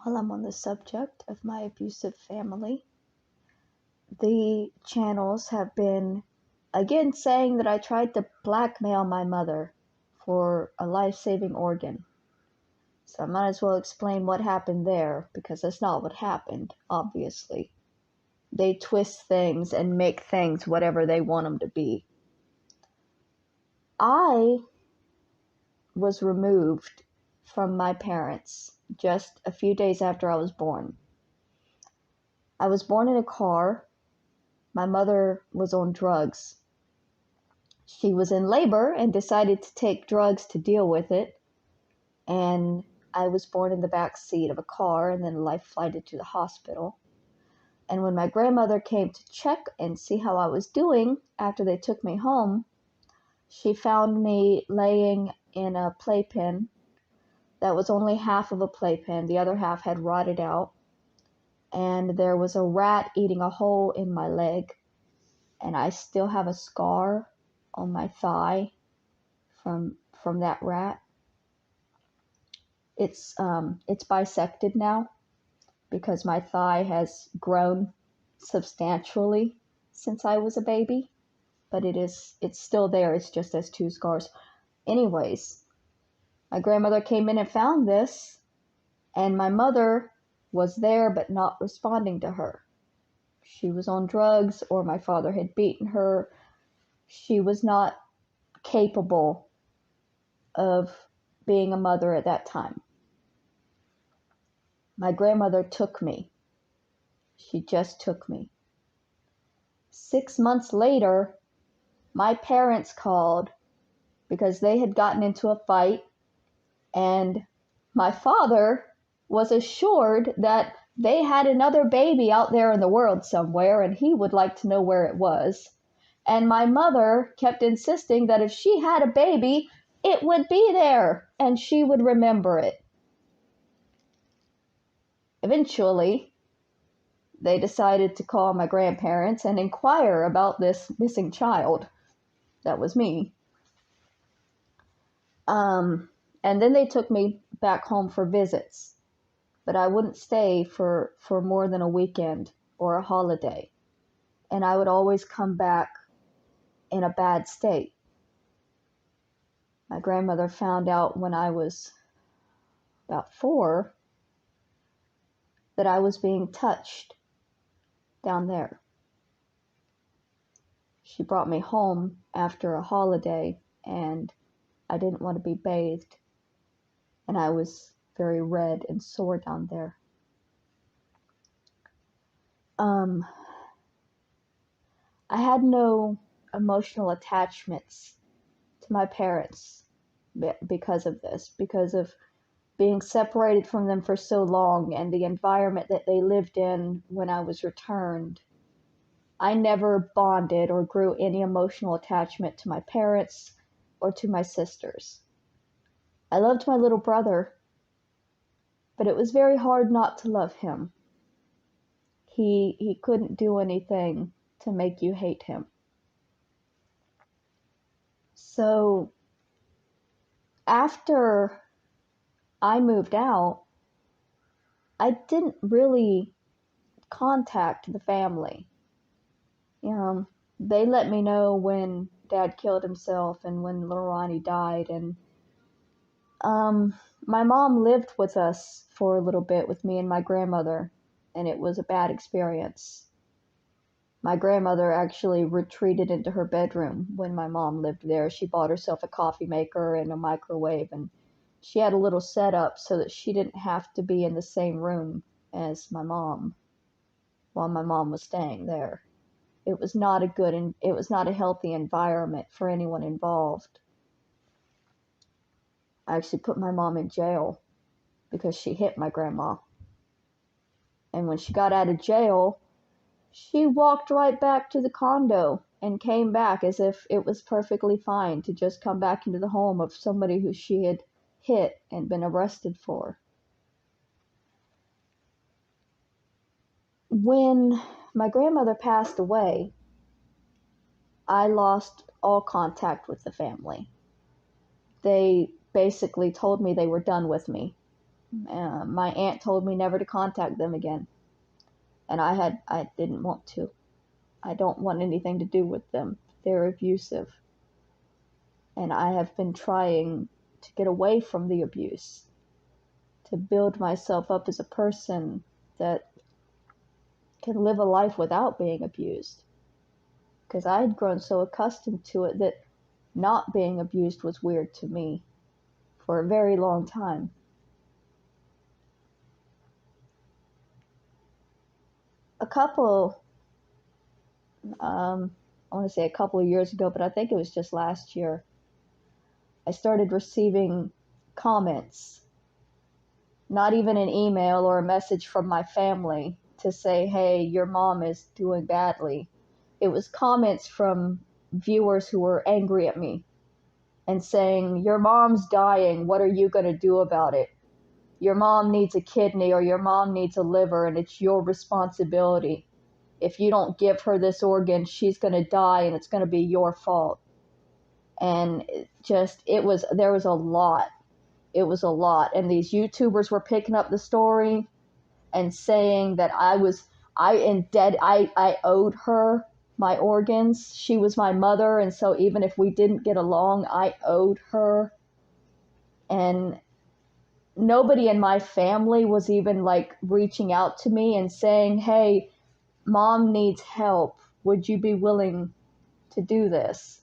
While I'm on the subject of my abusive family, the channels have been again saying that I tried to blackmail my mother for a life-saving organ. So I might as well explain what happened there, because that's not what happened, obviously. They twist things and make things whatever they want them to be. I was removed from my parents just a few days after I was born. I was born in a car. My mother was on drugs. She was in labor and decided to take drugs to deal with it. And I was born in the back seat of a car and then life flighted to the hospital. And when my grandmother came to check and see how I was doing after they took me home, she found me laying in a playpen that was only half of a playpen. The other half had rotted out. And there was a rat eating a hole in my leg. And I still have a scar on my thigh from that rat. It's bisected now because my thigh has grown substantially since I was a baby, but it's still there. It's just as two scars. Anyways, my grandmother came in and found this, and my mother was there but not responding to her. She was on drugs, or my father had beaten her. She was not capable of being a mother at that time. My grandmother took me. She just took me. 6 months later, my parents called because they had gotten into a fight, and my father was assured that they had another baby out there in the world somewhere, and he would like to know where it was. And my mother kept insisting that if she had a baby, it would be there, and she would remember it. Eventually, they decided to call my grandparents and inquire about this missing child. That was me. And then they took me back home for visits. But I wouldn't stay for more than a weekend or a holiday. And I would always come back in a bad state. My grandmother found out when I was about 4 that I was being touched down there. She brought me home after a holiday, and I didn't want to be bathed, and I was very red and sore down there. I had no emotional attachments to my parents because of this, because of being separated from them for so long and the environment that they lived in when I was returned. I never bonded or grew any emotional attachment to my parents or to my sisters. I loved my little brother, but it was very hard not to love him. He couldn't do anything to make you hate him. So after I moved out, I didn't really contact the family. They let me know when Dad killed himself and when little Ronnie died. And my mom lived with us for a little bit with me and my grandmother, and it was a bad experience. My grandmother actually retreated into her bedroom when my mom lived there. She bought herself a coffee maker and a microwave, and she had a little setup so that she didn't have to be in the same room as my mom while my mom was staying there. It was not a healthy environment for anyone involved. I actually put my mom in jail because she hit my grandma. And when she got out of jail, she walked right back to the condo and came back as if it was perfectly fine to just come back into the home of somebody who she had hit and been arrested for. When my grandmother passed away, I lost all contact with the family. They basically told me they were done with me. My aunt told me never to contact them again, and I didn't want to. I don't want anything to do with them. They're abusive, and I have been trying to get away from the abuse, to build myself up as a person that can live a life without being abused. Because I had grown so accustomed to it that not being abused was weird to me for a very long time. A couple, I want to say a couple of years ago, but I think it was just last year, I started receiving comments, not even an email or a message from my family to say, hey, your mom is doing badly. It was comments from viewers who were angry at me and saying, your mom's dying, what are you going to do about it? Your mom needs a kidney or your mom needs a liver, and it's your responsibility. If you don't give her this organ, she's going to die and it's going to be your fault. And there was a lot. It was a lot. And these YouTubers were picking up the story and saying that I owed her my organs. She was my mother, and so even if we didn't get along, I owed her. And nobody in my family was even like reaching out to me and saying, hey, mom needs help. Would you be willing to do this?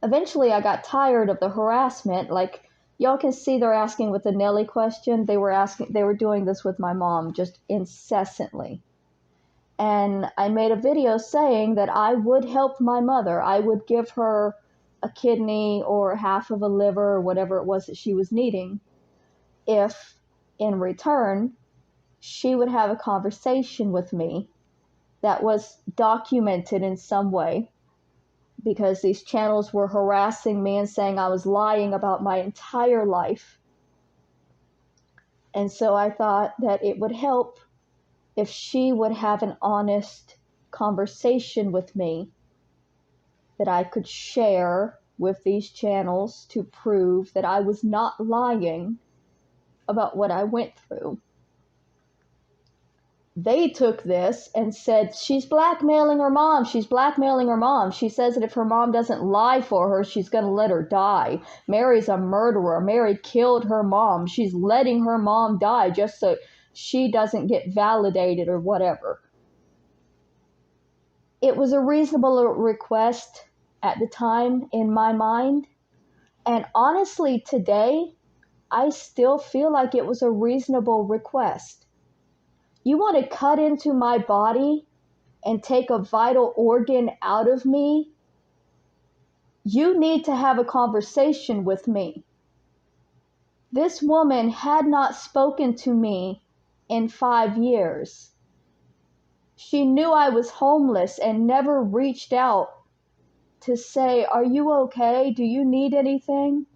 Eventually I got tired of the harassment. Like, y'all can see they're asking with the Nelly question. They were doing this with my mom just incessantly. And I made a video saying that I would help my mother. I would give her a kidney or half of a liver or whatever it was that she was needing, if in return she would have a conversation with me that was documented in some way, because these channels were harassing me and saying I was lying about my entire life. And so I thought that it would help if she would have an honest conversation with me that I could share with these channels to prove that I was not lying about what I went through. They took this and said, she's blackmailing her mom. She's blackmailing her mom. She says that if her mom doesn't lie for her, she's going to let her die. Mary's a murderer. Mary killed her mom. She's letting her mom die just so she doesn't get validated or whatever. It was a reasonable request at the time in my mind. And honestly, today, I still feel like it was a reasonable request. You want to cut into my body and take a vital organ out of me? You need to have a conversation with me. This woman had not spoken to me in 5 years. She knew I was homeless and never reached out to say, are you okay? Do you need anything?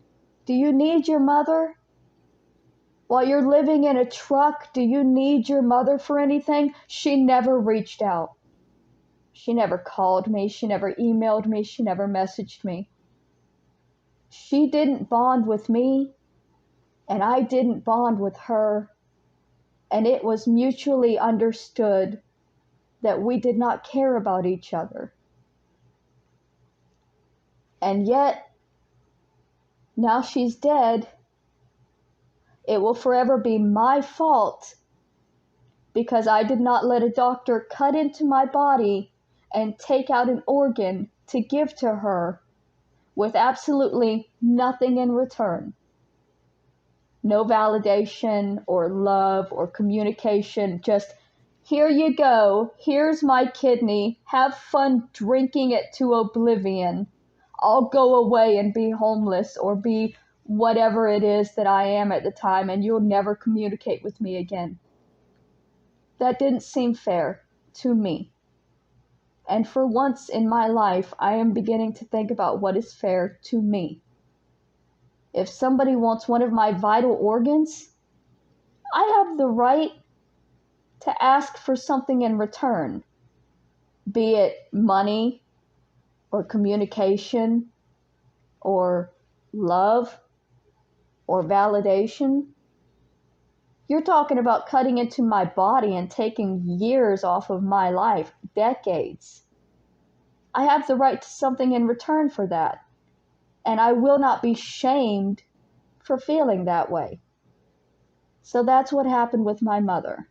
Do you need your mother? While you're living in a truck, do you need your mother for anything? She never reached out. She never called me. She never emailed me. She never messaged me. She didn't bond with me, and I didn't bond with her. And it was mutually understood that we did not care about each other. And yet, now she's dead. It will forever be my fault because I did not let a doctor cut into my body and take out an organ to give to her with absolutely nothing in return. No validation or love or communication, just, here you go, here's my kidney, have fun drinking it to oblivion. I'll go away and be homeless or be whatever it is that I am at the time, and you'll never communicate with me again. That didn't seem fair to me. And for once in my life, I am beginning to think about what is fair to me. If somebody wants one of my vital organs, I have the right to ask for something in return, be it money or communication or love. or validation, you're talking about cutting into my body and taking years off of my life, decades. I have the right to something in return for that, and I will not be shamed for feeling that way. So that's what happened with my mother.